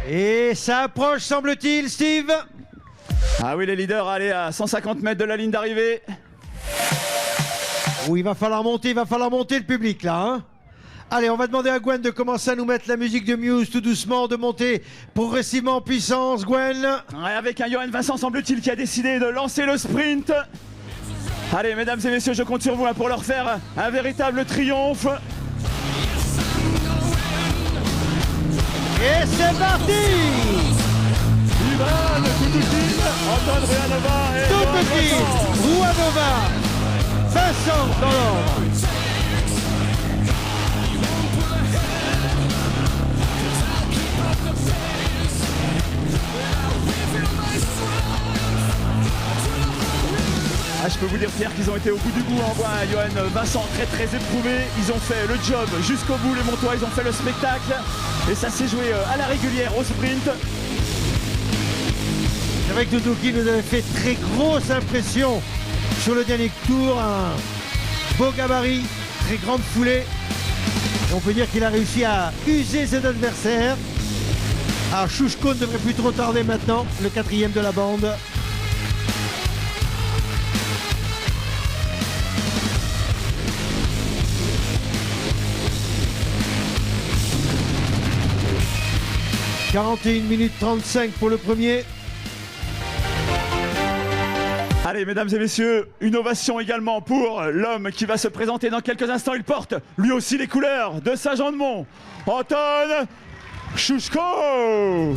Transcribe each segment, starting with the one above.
Et ça approche, semble-t-il, Steve. Ah oui, les leaders, allez, à 150 mètres de la ligne d'arrivée. Oui, il va falloir monter le public, là, hein. Allez, on va demander à Gwen de commencer à nous mettre la musique de Muse tout doucement, de monter progressivement en puissance, Gwen. Ouais, avec un Johan Vincent, semble-t-il, qui a décidé de lancer le sprint. Allez, mesdames et messieurs, je compte sur vous pour leur faire un véritable triomphe. Et c'est parti! Ivan Toutoukin, Anton Ruanova et Toutoukin, Ruanova, Vincent dans l'ordre. Ah, je peux vous dire, Pierre, qu'ils ont été au bout du bout. On voit Johan Vincent très éprouvé. Ils ont fait le job jusqu'au bout, les Montois. Ils ont fait le spectacle. Et ça s'est joué à la régulière au sprint. C'est vrai que Toutoukin nous avait fait très grosse impression sur le dernier tour. Un beau gabarit, très grande foulée. Et on peut dire qu'il a réussi à user ses adversaires. Alors Chouchko ne devrait plus trop tarder maintenant, le quatrième de la bande. « 41 minutes 35 pour le premier. » Allez, mesdames et messieurs, une ovation également pour l'homme qui va se présenter dans quelques instants. Il porte lui aussi les couleurs de Saint-Jean-de-Mont. Anton Chouchko.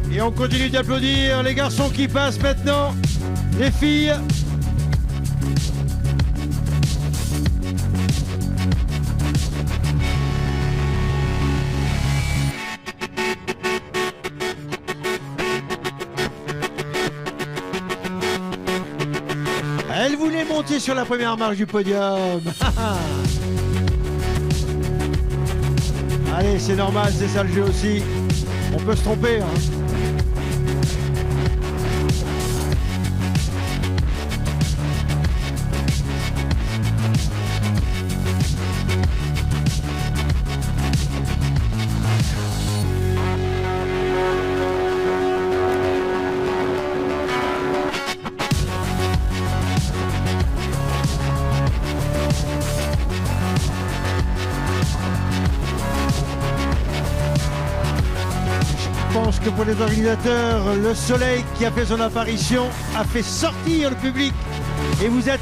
Et on continue d'applaudir les garçons qui passent maintenant, les filles. Elle voulait monter sur la première marche du podium. Allez, c'est normal, c'est ça le jeu aussi. On peut se tromper, hein. Je pense que pour les organisateurs, le soleil qui a fait son apparition a fait sortir le public. Et vous êtes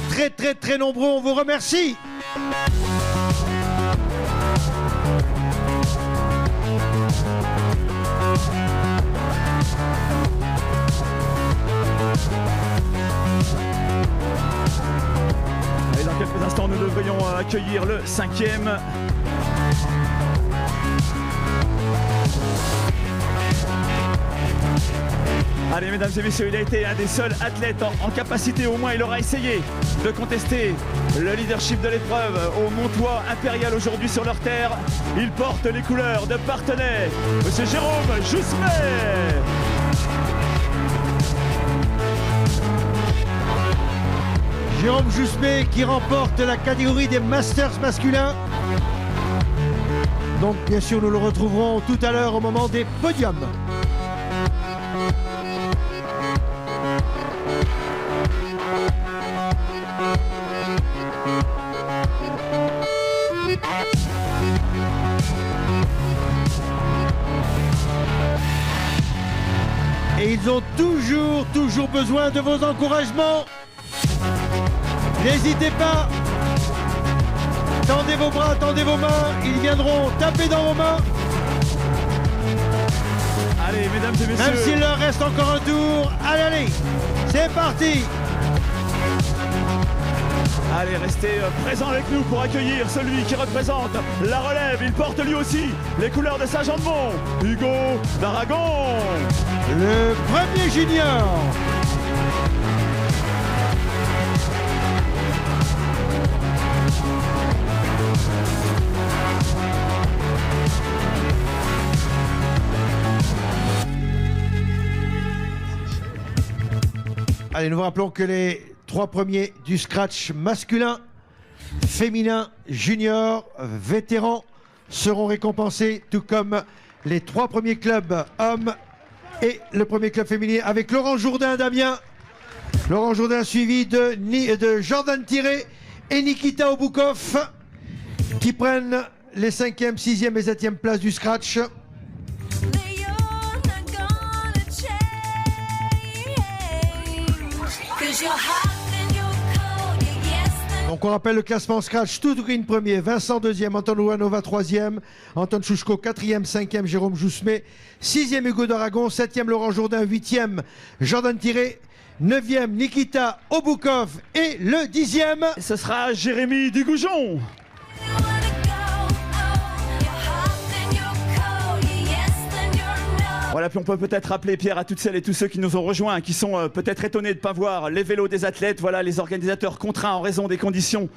très nombreux, on vous remercie. Allez, dans quelques instants, nous devrions accueillir le cinquième. Allez, mesdames et messieurs, il a été un des seuls athlètes en capacité, au moins il aura essayé de contester le leadership de l'épreuve au Montois Impérial aujourd'hui sur leur terre. Il porte les couleurs de Parthenay, monsieur Jérôme Jousmet. Jérôme Jousmet qui remporte la catégorie des Masters masculins. Donc bien sûr nous le retrouverons tout à l'heure au moment des podiums. Et ils ont toujours besoin de vos encouragements. N'hésitez pas. Tendez vos bras, tendez vos mains. Ils viendront taper dans vos mains. Allez, mesdames et messieurs. Même s'il leur reste encore un tour. Allez, c'est parti. Allez, restez présents avec nous pour accueillir celui qui représente la relève. Il porte lui aussi les couleurs de Saint-Jean-de-Mont, Hugo d'Aragon. Le premier junior. Allez, nous vous rappelons que les 3 premiers du scratch masculin féminins, juniors, vétérans seront récompensés, tout comme les 3 premiers clubs hommes et le premier club féminin avec Laurent Jourdain d'Amiens. Laurent Jourdain suivi de Jordan Tiré et Nikita Oboukov qui prennent les 5e, 6e et 7e places du scratch. Donc on rappelle le classement scratch: Tout Green premier, Vincent deuxième, Anton Ouanova troisième, Anton Chouchko quatrième, cinquième Jérôme Jousmet, sixième Hugo d'Aragon, septième Laurent Jourdain, huitième Jordan Tiré, 9e Nikita Oboukov et le 10e, ce sera Jérémy Dugoujon. Voilà, puis on peut peut-être rappeler, Pierre, à toutes celles et tous ceux qui nous ont rejoints, qui sont peut-être étonnés de ne pas voir les vélos des athlètes. Voilà, les organisateurs contraints en raison des conditions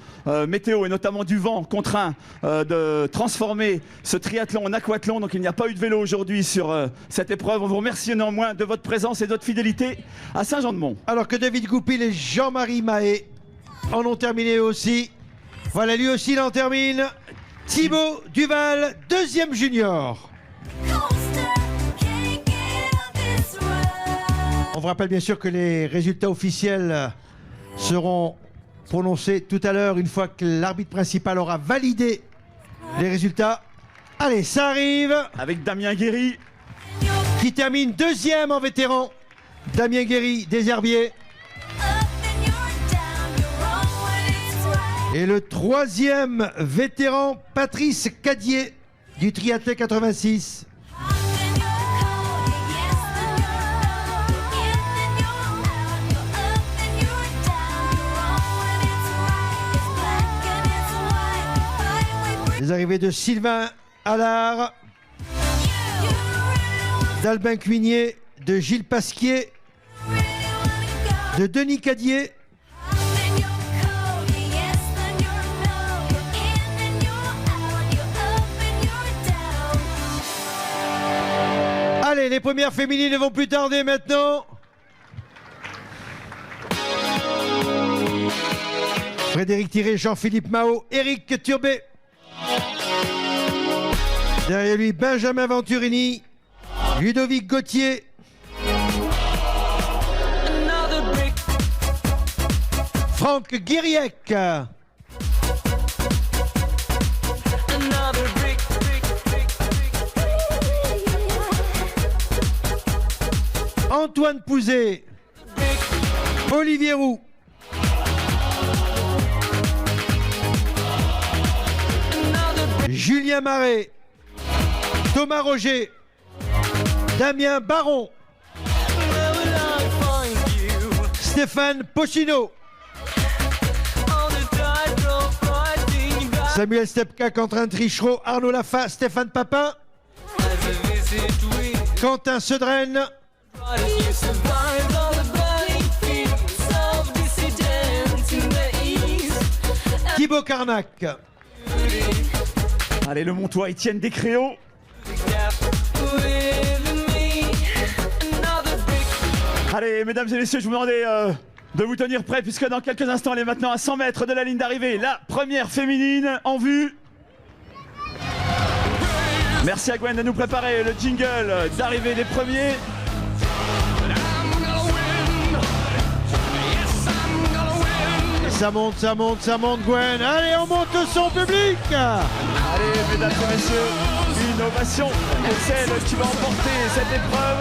météo et notamment du vent, contraints de transformer ce triathlon en aquathlon. Donc il n'y a pas eu de vélo aujourd'hui sur cette épreuve. On vous remercie néanmoins de votre présence et de votre fidélité à Saint-Jean-de-Mont. Alors que David Goupil et Jean-Marie Mahé en ont terminé aussi. Voilà, lui aussi il en termine. Thibaut Duval, deuxième junior. On vous rappelle bien sûr que les résultats officiels seront prononcés tout à l'heure une fois que l'arbitre principal aura validé les résultats. Allez, ça arrive. Avec Damien Guéry qui termine deuxième en vétéran. Damien Guéry des Herbiers. Et le troisième vétéran, Patrice Cadier du triathlon 86. Les arrivées de Sylvain Allard, d'Albin Cuigné, de Gilles Pasquier, de Denis Cadier. Allez, les premières féminines ne vont plus tarder maintenant. Frédéric Tiré, Jean-Philippe Mao, Éric Turbet. Derrière lui, Benjamin Venturini, Ludovic Gauthier. Franck Guiriec. Antoine Pouzet. Olivier Roux. Julien Marais, Thomas Roger, Damien Baron, Stéphane Pochino, Samuel Stepka, Quentin Trichereau, Arnaud Lafa, Stéphane Papin, Quentin Sedren, Thibaut Carnac. Allez, le Montois, Étienne Descréaux. Allez, mesdames et messieurs, je vous demandais de vous tenir prêts puisque dans quelques instants, elle est maintenant à 100 mètres de la ligne d'arrivée. La première féminine en vue. Merci à Gwen de nous préparer le jingle d'arrivée des premiers. Ça monte, ça monte, ça monte, Gwen. Allez, on monte le son public. Allez, mesdames et messieurs, une ovation pour celle qui va emporter cette épreuve.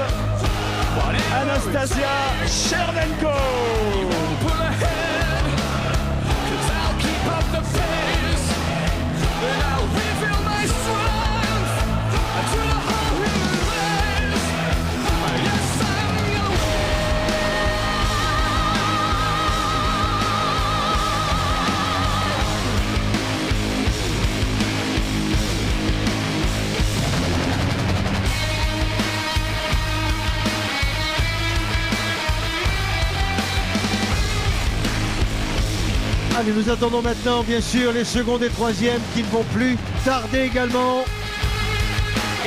Anastasia Chernenko. Allez, nous attendons maintenant, bien sûr, les secondes et troisièmes qui ne vont plus tarder également.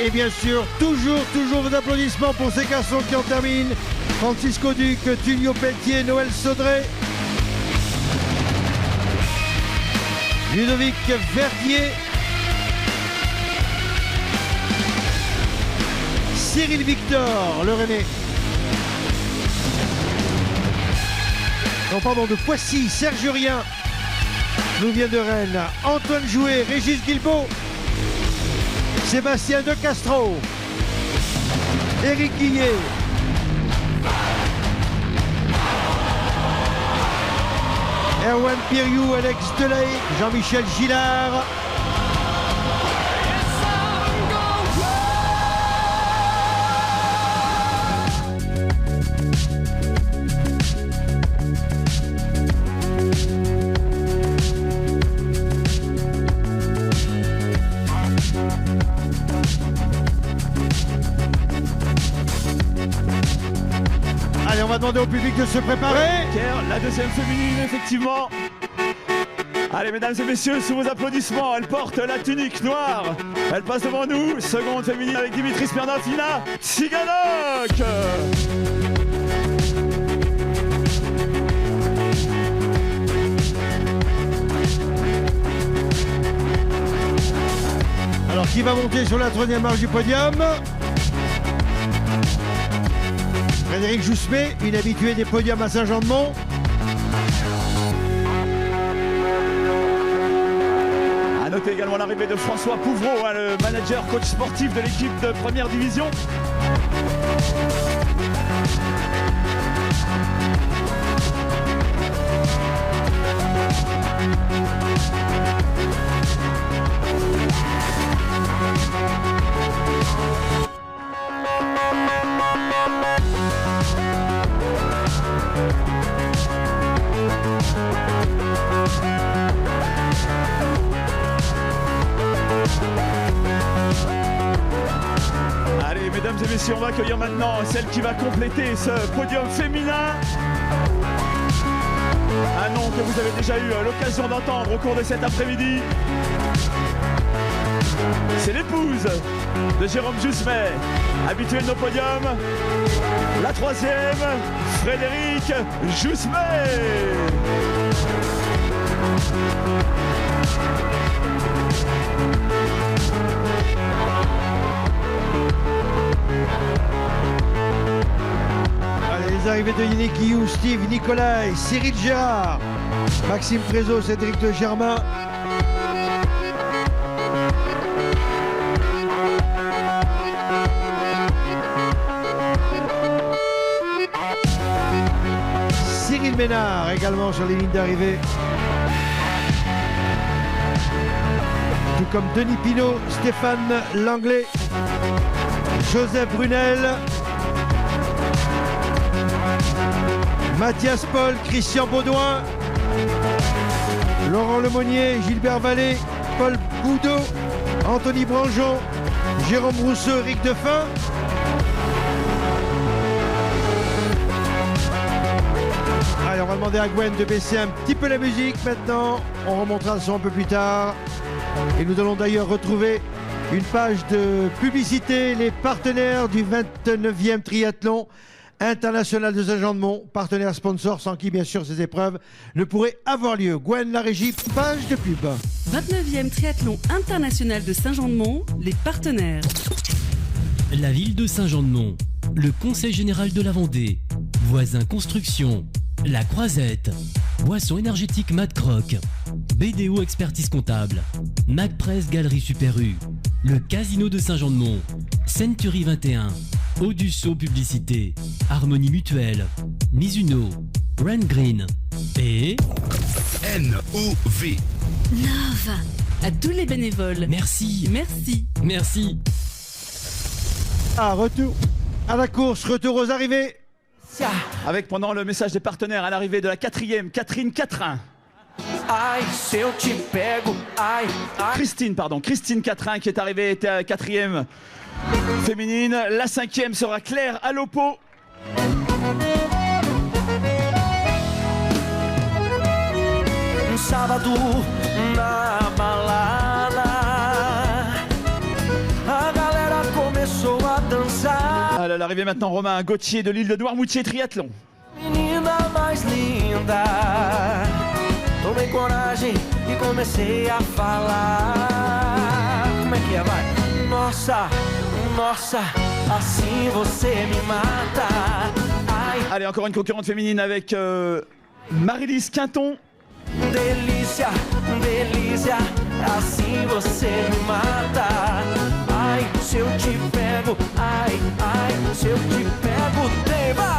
Et bien sûr, toujours vos applaudissements pour ces garçons qui en terminent. Francisco Duc, Tullio Pelletier, Noël Saudré. Ludovic Verdier. Cyril Victor, le Rennais. Non, pardon, de Poissy, Serge Urien nous vient de Rennes. Antoine Jouet, Régis Guilbault, Sébastien De Castro, Éric Guillet, Erwan Piriou, Alex Delahaye, Jean-Michel Gillard. Allez, on va demander au public de se préparer. La deuxième féminine, effectivement. Allez, mesdames et messieurs, sous vos applaudissements, elle porte la tunique noire. Elle passe devant nous. Seconde féminine avec Dimitri Smirnov, Ina Tsiganok. Alors, qui va monter sur la troisième marche du podium? Frédéric Joussemet, une habituée des podiums à Saint-Jean-de-Mont. À noter également l'arrivée de François Pouvreau, le manager coach sportif de l'équipe de première division. Allez, mesdames et messieurs, on va accueillir maintenant celle qui va compléter ce podium féminin. Un nom que vous avez déjà eu l'occasion d'entendre au cours de cet après-midi. C'est l'épouse de Jérôme Joussemet, habitué de nos podiums. La troisième, Frédéric Joussemet. Allez, les arrivées de Yannick Guillou, Steve Nicolai, Cyril Gérard, Maxime Prézo, Cédric de Germain. Cyril Ménard également sur les lignes d'arrivée. Tout comme Denis Pinault, Stéphane Langlais, Joseph Brunel, Mathias Paul, Christian Baudouin, Laurent Lemonnier, Gilbert Vallée, Paul Boudot, Anthony Branjon, Jérôme Rousseau, Eric Defin. Allez, on va demander à Gwen de baisser un petit peu la musique maintenant. On remontera le son un peu plus tard. Et nous allons d'ailleurs retrouver une page de publicité, les partenaires du 29e triathlon international de Saint-Jean-de-Mont, partenaire sponsor sans qui bien sûr ces épreuves ne pourraient avoir lieu. Gwen, la régie, page de pub. 29e triathlon international de Saint-Jean-de-Mont, les partenaires. La ville de Saint-Jean-de-Mont, le Conseil général de la Vendée, Voisin Construction, La Croisette, Boisson énergétique Mad Croc, BDO Expertise Comptable, Macpresse Galerie Super U, le Casino de Saint-Jean-de-Mont, Century 21, Audusseau Publicité, Harmonie Mutuelle, Mizuno, Ren Green et NOV. Nova. À tous les bénévoles. merci, Merci. merci. Ah, retour à la course, retour aux arrivées. Avec pendant le message des partenaires à l'arrivée de la quatrième, Catherine Catrin. Ai, se eu te pego, ai, ai. Christine Catrin qui est arrivée, était quatrième féminine. La cinquième sera Claire Alopo. Sábado na balada, a galera começou a dançar. À l'arrivée maintenant, Romain Gauthier de l'île de Noirmoutier Triathlon. Menina mais linda, tomei coragem e comecei a falar. Como é que é, vai? Nossa, nossa, assim você me mata. Ai. Allez, encore une concurrente féminine avec Marylis Quinton. Delícia, delícia, assim você me mata. Ai, se eu te pego, ai, ai, se eu te pego, vai.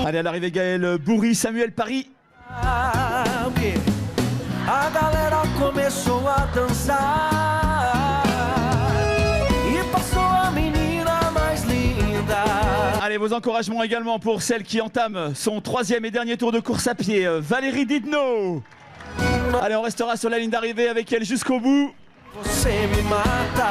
Allez, à l'arrivée, Gaël Bourri, Samuel Paris. O quê? A galera começou a dançar e passou a menina mais linda. Allez, vos encouragements également pour celle qui entame son 3e et dernier tour de course à pied, Valérie Didno. Allez, on restera sur la ligne d'arrivée avec elle jusqu'au bout. Você me mata.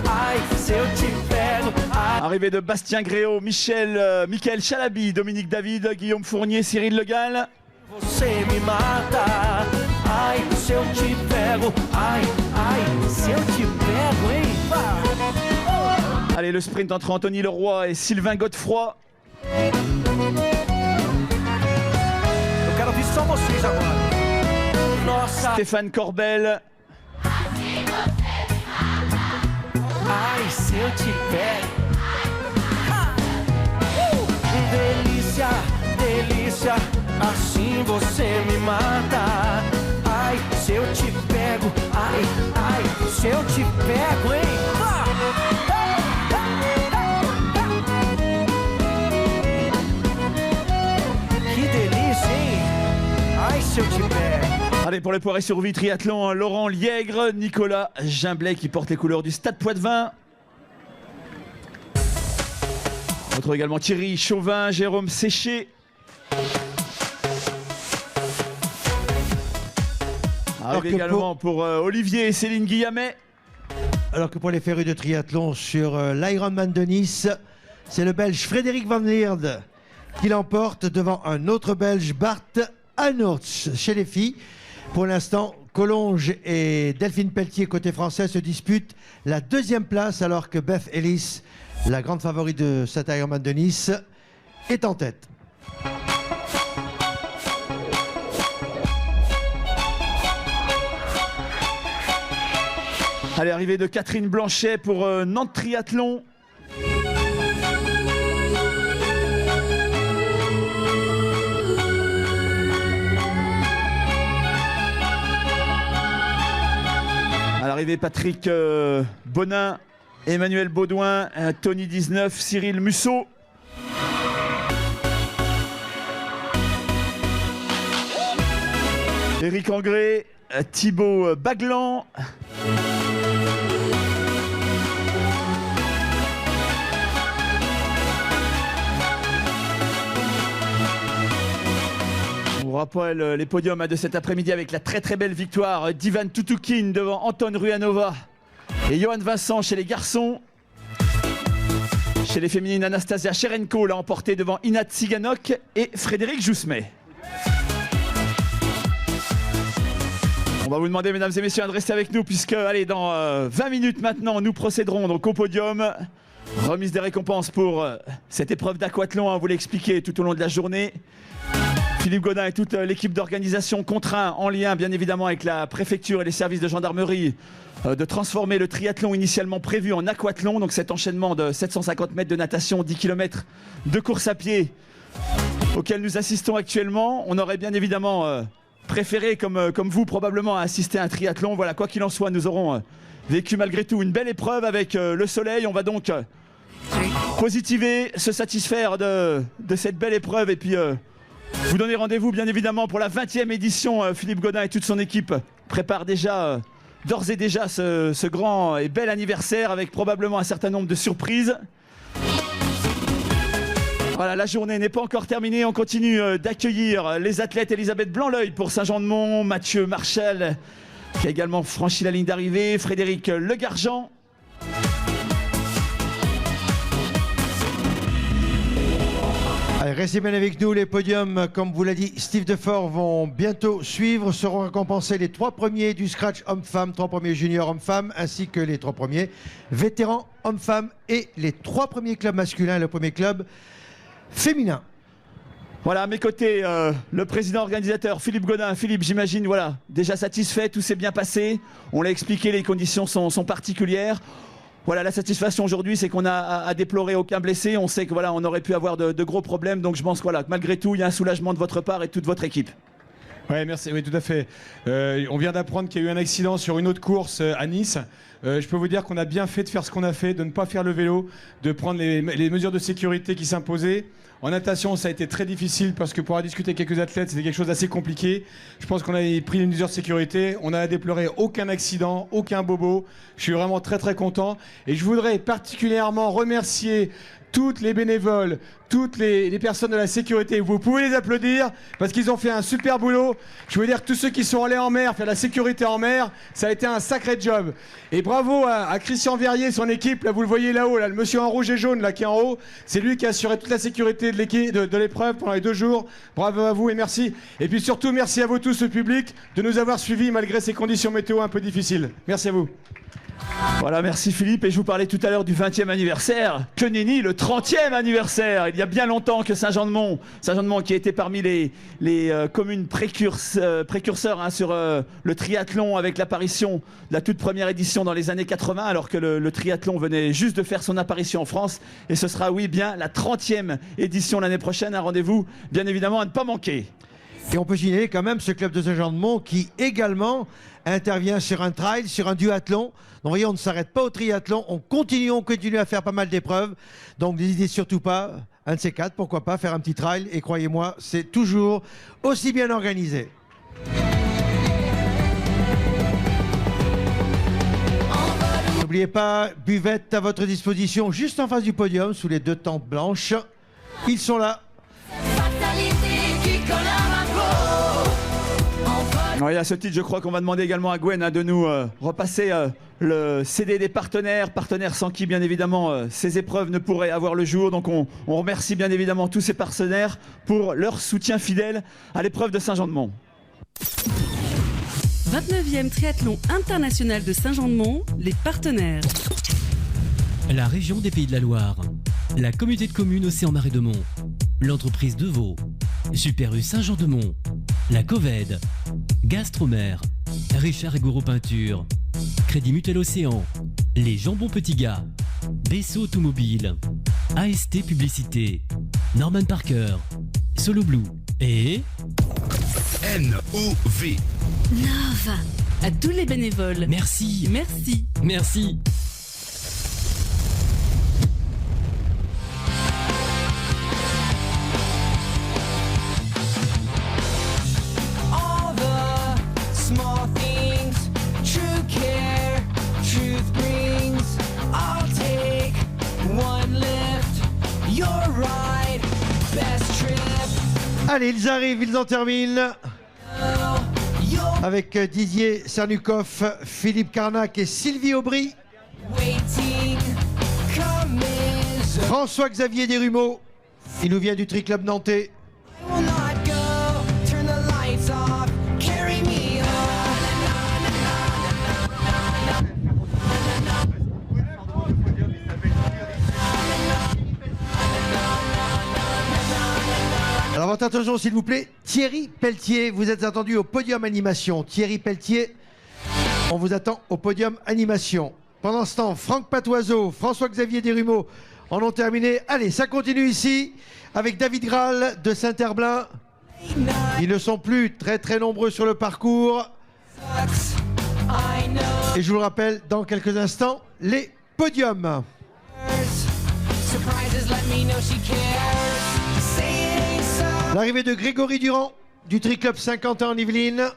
Ai, se eu te pego. Arrivée de Bastien Gréau, Michael Chalabi, Dominique David, Guillaume Fournier, Cyril Le Gall. Você me mata. Ai, se eu te pego. Ai, ai, se eu te pego, hein? Allez, le sprint entre Anthony Leroy et Sylvain Godefroy. Eu quero ouvir só vocês agora. Nossa. Stéphane Corbel. Ai, se eu te pego. Delícia, delícia, assim você me mata. Ai, se eu te pego. Ai, ai, se eu te pego, hein? Que delícia, hein? Ai, se eu te pego. Allez, pour le Poiré sur Vie triathlon, Laurent Liègre, Nicolas Gimblet qui porte les couleurs du Stade Poitvin. On retrouve également Thierry Chauvin, Jérôme Séché. Arrive également pour Olivier et Céline Guillamet. Alors que pour les férus de triathlon sur l'Ironman de Nice, c'est le Belge Frédéric Van Lierde qui l'emporte devant un autre Belge, Bart Anoorts. Chez les filles, pour l'instant, Collonges et Delphine Pelletier, côté français, se disputent la 2e place, alors que Beth Ellis, la grande favorite de cet Ironman de Nice, est en tête. Allez, arrivée de Catherine Blanchet pour Nantes Triathlon. À l'arrivée, Patrick Bonin, Emmanuel Baudouin, Tony 19, Cyril Musso. Éric Angré, Thibaut Baglan. On rappelle les podiums de cet après-midi avec la très belle victoire d'Ivan Tutukhin devant Anton Ruanova et Johan Vincent chez les garçons. Chez les féminines, Anastasia Cherenko l'a emporté devant Inat Siganok et Frédéric Jousmet. On va vous demander, mesdames et messieurs, de rester avec nous puisque, allez, dans 20 minutes maintenant, nous procéderons donc au podium. Remise des récompenses pour cette épreuve d'aquathlon, vous l'expliquer tout au long de la journée. Philippe Godin et toute l'équipe d'organisation contraint, en lien bien évidemment avec la préfecture et les services de gendarmerie, de transformer le triathlon initialement prévu en aquathlon, donc cet enchaînement de 750 mètres de natation, 10 km de course à pied auquel nous assistons actuellement. On aurait bien évidemment préféré, comme vous probablement, assister à un triathlon. Voilà, quoi qu'il en soit, nous aurons vécu malgré tout une belle épreuve avec le soleil. On va donc positiver, se satisfaire de cette belle épreuve et puis vous donner rendez-vous bien évidemment pour la 20e édition. Philippe Godin et toute son équipe préparent déjà, d'ores et déjà ce grand et bel anniversaire avec probablement un certain nombre de surprises. Voilà, la journée n'est pas encore terminée. On continue d'accueillir les athlètes. Elisabeth Blanc-L'Œil pour Saint-Jean-de-Mont, Mathieu Marchal qui a également franchi la ligne d'arrivée, Frédéric Legargent. Allez, restez bien avec nous. Les podiums, comme vous l'a dit Steve Defort, vont bientôt suivre. Seront récompensés les 3 premiers du scratch homme-femme, 3 premiers juniors homme-femme, ainsi que les 3 premiers vétérans homme-femme et les 3 premiers clubs masculins et le premier club féminin. Voilà, à mes côtés, le président organisateur Philippe Godin. Philippe, j'imagine, voilà, déjà satisfait, tout s'est bien passé. On l'a expliqué, les conditions sont particulières. Voilà, la satisfaction aujourd'hui, c'est qu'on a à déplorer aucun blessé. On sait que voilà, on aurait pu avoir de gros problèmes. Donc je pense voilà, que malgré tout, il y a un soulagement de votre part et de toute votre équipe. Ouais, merci, oui, tout à fait. On vient d'apprendre qu'il y a eu un accident sur une autre course à Nice. Je peux vous dire qu'on a bien fait de faire ce qu'on a fait, de ne pas faire le vélo, de prendre les mesures de sécurité qui s'imposaient. En natation, ça a été très difficile parce que pour avoir discuté avec quelques athlètes, c'était quelque chose d'assez compliqué. Je pense qu'on a pris une mesure de sécurité. On n'a déploré aucun accident, aucun bobo. Je suis vraiment très très content. Et je voudrais particulièrement remercier toutes les bénévoles, toutes les personnes de la sécurité. Vous pouvez les applaudir parce qu'ils ont fait un super boulot. Je veux dire que tous ceux qui sont allés en mer, faire la sécurité en mer, ça a été un sacré job. Et bravo à Christian Verrier, son équipe, là vous le voyez là-haut, là, le monsieur en rouge et jaune là qui est en haut, c'est lui qui a assuré toute la sécurité de l'épreuve pendant les 2 jours. Bravo à vous et merci. Et puis surtout merci à vous tous, le public, de nous avoir suivis malgré ces conditions météo un peu difficiles. Merci à vous. Voilà, merci Philippe. Et je vous parlais tout à l'heure du 20e anniversaire. Que nenni, le 30e anniversaire. Il y a bien longtemps que Saint-Jean-de-Mont qui a été parmi les communes précurseurs hein, sur le triathlon avec l'apparition de la toute première édition dans les années 80, alors que le triathlon venait juste de faire son apparition en France. Et ce sera, oui, bien la 30e édition l'année prochaine. Un rendez-vous, bien évidemment, à ne pas manquer. Et on peut signaler quand même ce club de Saint-Jean-de-Mont qui également intervient sur un trail, sur un duathlon. Donc vous voyez, on ne s'arrête pas au triathlon, on continue à faire pas mal d'épreuves. Donc n'hésitez surtout pas, un de ces 4, pourquoi pas, faire un petit trail. Et croyez-moi, c'est toujours aussi bien organisé. N'oubliez pas, buvette à votre disposition, juste en face du podium, sous les 2 tentes blanches. Ils sont là. Oui, à ce titre, je crois qu'on va demander également à Gwen hein, de nous repasser le CD des partenaires sans qui, bien évidemment, ces épreuves ne pourraient avoir le jour. Donc on remercie bien évidemment tous ces partenaires pour leur soutien fidèle à l'épreuve de Saint-Jean-de-Mont. 29e triathlon international de Saint-Jean-de-Mont, les partenaires. La région des Pays de la Loire, la communauté de communes Océan Marais de Mont, l'entreprise de Vaud, Super U Saint-Jean-de-Mont, la Coved, Gastromer, Richard et Gouraud Peinture, Crédit Mutuel Océan, les Jambons Petits Gars, Bessot Automobile, AST Publicité, Norman Parker, Solo Blue et NOV. Nova. À tous les bénévoles. Merci. Merci. Merci. All the small things, true care, truth brings. I'll take one lift, your ride, best trip. Allez, ils arrivent, ils en terminent. Avec Didier Cernukov, Philippe Carnac et Sylvie Aubry. François-Xavier Desrumeaux, il nous vient du Tri Club Nantais. Alors votre attention s'il vous plaît, Thierry Pelletier, vous êtes attendu au podium animation. Thierry Pelletier, on vous attend au podium animation. Pendant ce temps, Franck Patoiseau, François-Xavier Desrumeaux en ont terminé. Allez, ça continue ici avec David Graal de Saint-Herblain. Ils ne sont plus très très nombreux sur le parcours. Et je vous le rappelle, dans quelques instants, les podiums. L'arrivée de Grégory Durand du Tri Club Saint-Quentin en Yvelines.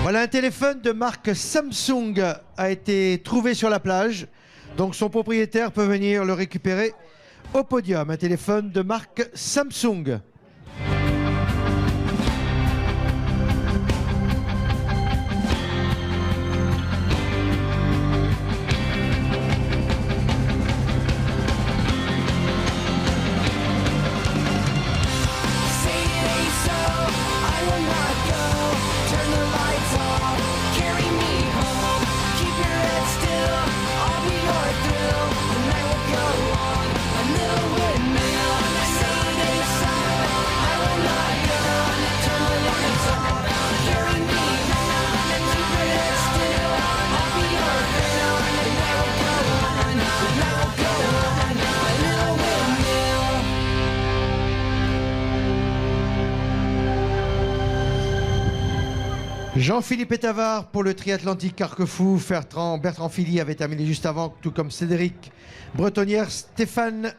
Voilà, un téléphone de marque Samsung a été trouvé sur la plage. Donc son propriétaire peut venir le récupérer au podium. Un téléphone de marque Samsung. Jean-Philippe Etavard pour le triatlantique Carquefou. Bertrand Philly avait terminé juste avant, tout comme Cédric Bretonnière, Stéphane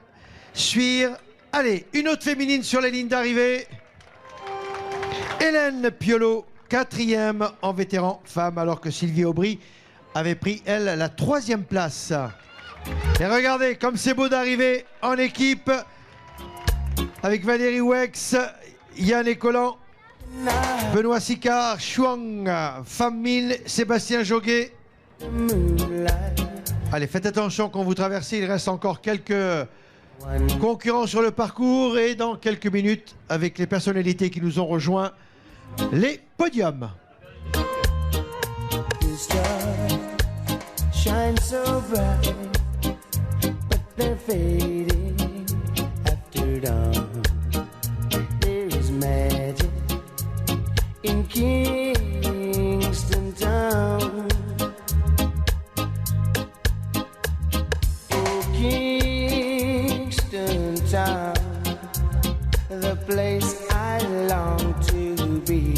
Suire. Allez, une autre féminine sur les lignes d'arrivée. Hélène Piolo, 4e en vétéran femme, alors que Sylvie Aubry avait pris, elle, la 3e place. Et regardez comme c'est beau d'arriver en équipe avec Valérie Wex, Yann Écolan, Benoît Sicard, Chouang, Pham Minh, Sébastien Joguet. Allez, faites attention quand vous traversez, il reste encore quelques concurrents sur le parcours et dans quelques minutes, avec les personnalités qui nous ont rejoints, les podiums. Shine so bright, but they're fading after dawn. There is magic in Kingston Town. Oh, Kingston Town, the place I long to be.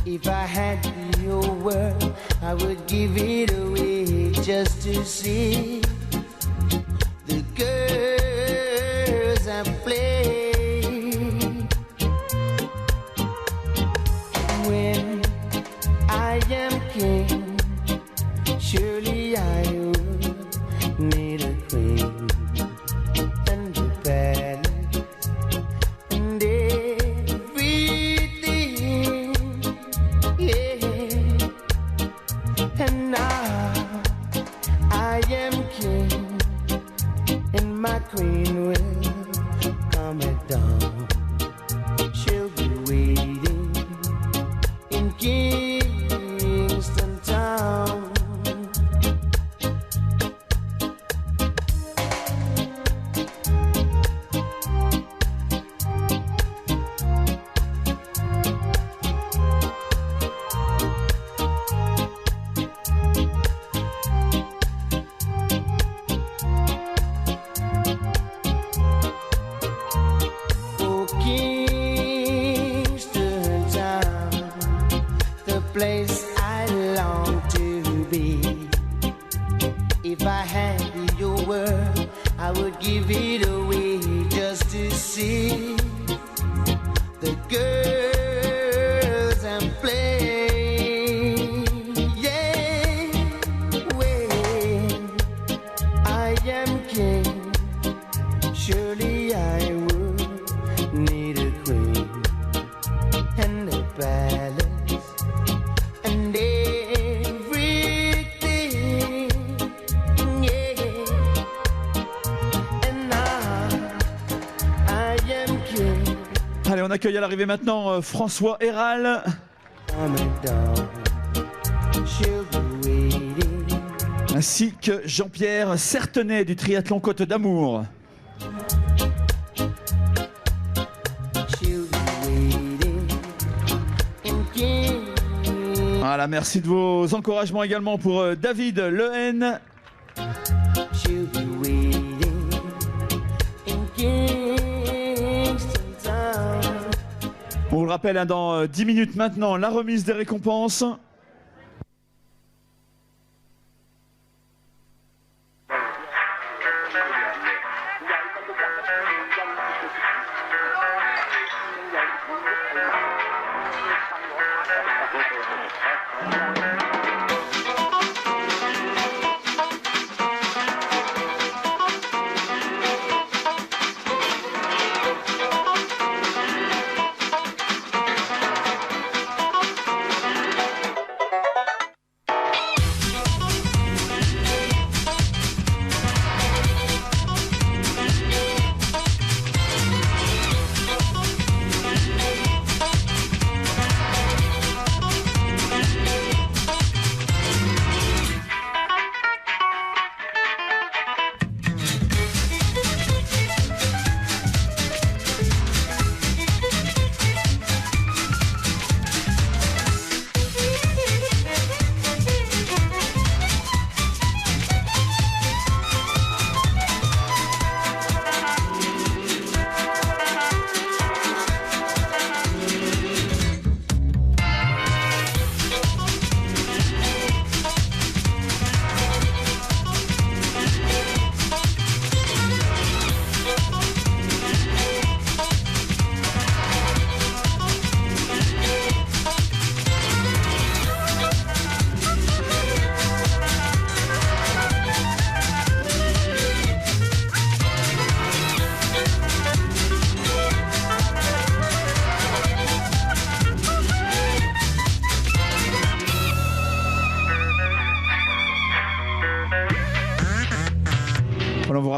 If I had your word, I would give it away just to see the girls I play. When I am king, surely I would need a queen and a palace and everything, yeah. And now I am king, and my queen will come at dawn. She'll be waiting in Kingston Town. Oh, Kingston Town, the place I long to be. If I had your word, I would give it away just to see the girls and play. Yeah, when I am king, surely I would need a queen and a palace and everything, yeah. And now I am king. Allez, on accueille à l'arrivée maintenant François Héral. Come at dawn, she'll be waiting. Ainsi que Jean-Pierre Certenay du triathlon Côte d'Amour. She'll be waiting in Kingston. Voilà, merci de vos encouragements également pour David Lehen. She'll be waiting in Kingston Town. On vous le rappelle, hein, dans 10 minutes maintenant, la remise des récompenses.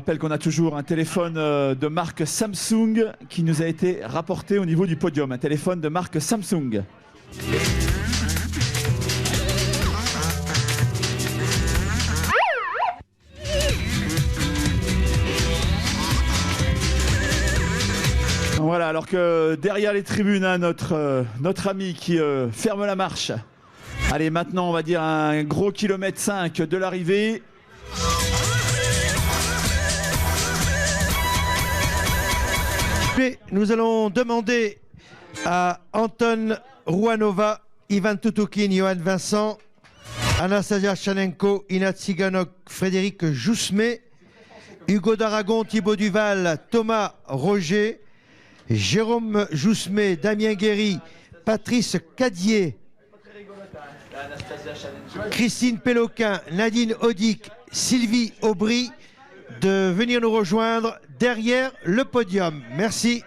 rappelle qu'on a toujours un téléphone de marque Samsung qui nous a été rapporté au niveau du podium. Un téléphone de marque Samsung. Voilà, alors que derrière les tribunes, hein, notre ami qui ferme la marche. Allez, maintenant, on va dire un gros kilomètre 5 de l'arrivée. Nous allons demander à Anton Rouanova, Ivan Tutukin, Johan Vincent, Anastasia Chanenko, Inat Tsiganok, Frédéric Jousmet, Hugo d'Aragon, Thibaut Duval, Thomas Roger, Jérôme Jousmet, Damien Guéry, Patrice Cadier, Christine Péloquin, Nadine Audic, Sylvie Aubry de venir nous rejoindre derrière le podium. Merci.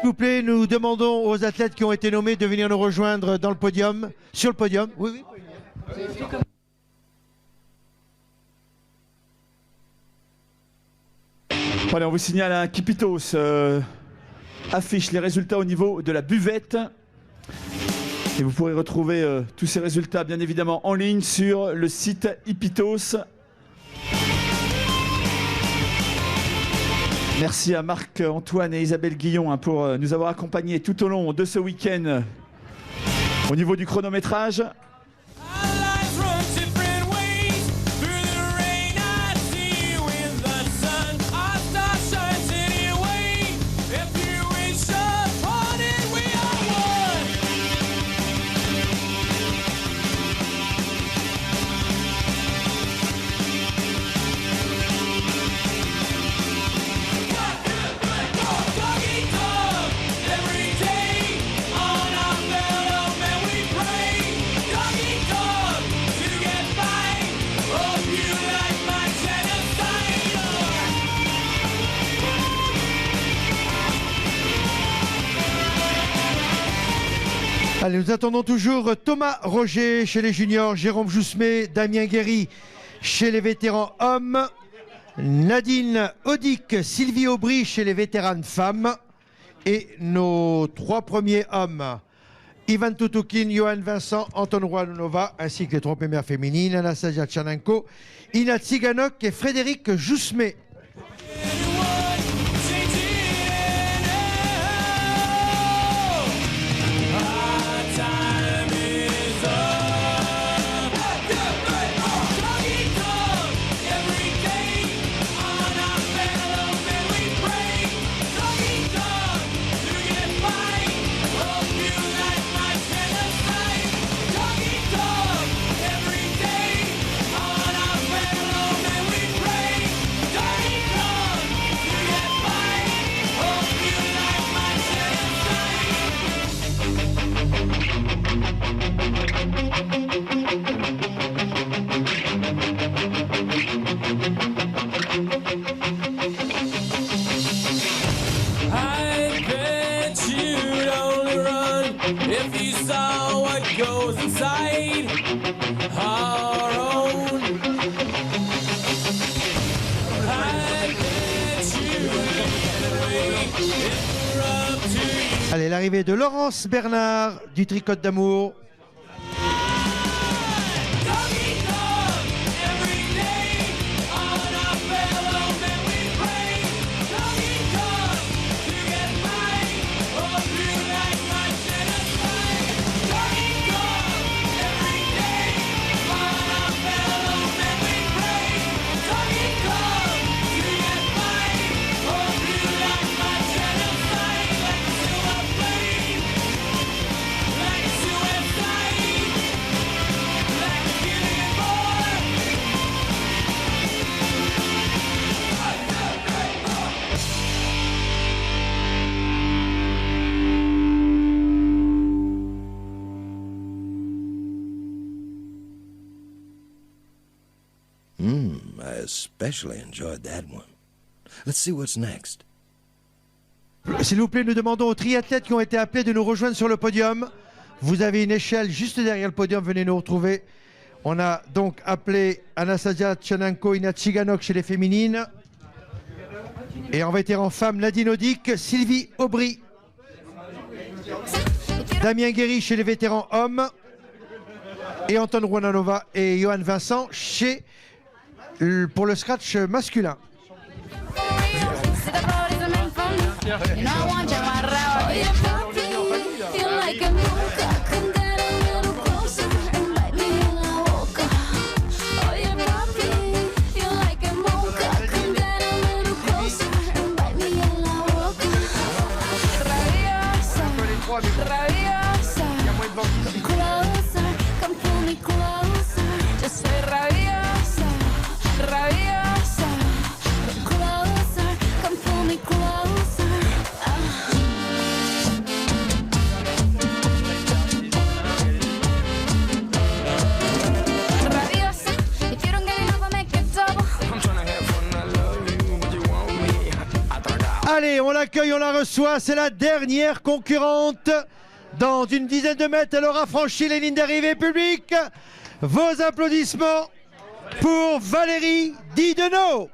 S'il vous plaît, nous demandons aux athlètes qui ont été nommés de venir nous rejoindre dans le podium, sur le podium. Oui, oui. Allez, on vous signale qu'Ippitos affiche les résultats au niveau de la buvette. Et vous pourrez retrouver tous ces résultats, bien évidemment, en ligne sur le site Ippitos. Merci à Marc-Antoine et Isabelle Guillon pour nous avoir accompagnés tout au long de ce week-end au niveau du chronométrage. Allez, nous attendons toujours Thomas Roger chez les juniors, Jérôme Jousmet, Damien Guéry chez les vétérans hommes, Nadine Audic, Sylvie Aubry chez les vétéranes femmes et nos trois premiers hommes, Ivan Tutukin, Johan Vincent, Anton Rouanova, ainsi que les trois premières féminines, Anastasia Tchanenko, Inat Tsiganok et Frédéric Jousmet. Allez, l'arrivée de Laurence Bernard du Tricot d'Amour. I especially enjoyed that one. Let's see what's next. S'il vous plaît, nous demandons aux triathlètes qui ont été appelés de nous rejoindre sur le podium. Vous avez une échelle juste derrière le podium, venez nous retrouver. On a donc appelé Anastasia Tchanenko, Ina Tsiganok chez les féminines. Et en vétéran femme, Nadine Audic, Sylvie Aubry. Damien Guéry chez les vétérans hommes. Et Anton Rouananova et Johan Vincent pour le scratch masculin. Allez, on l'accueille, on la reçoit. C'est la dernière concurrente. Dans une dizaine de mètres, elle aura franchi les lignes d'arrivée publique. Vos applaudissements pour Valérie Dideno.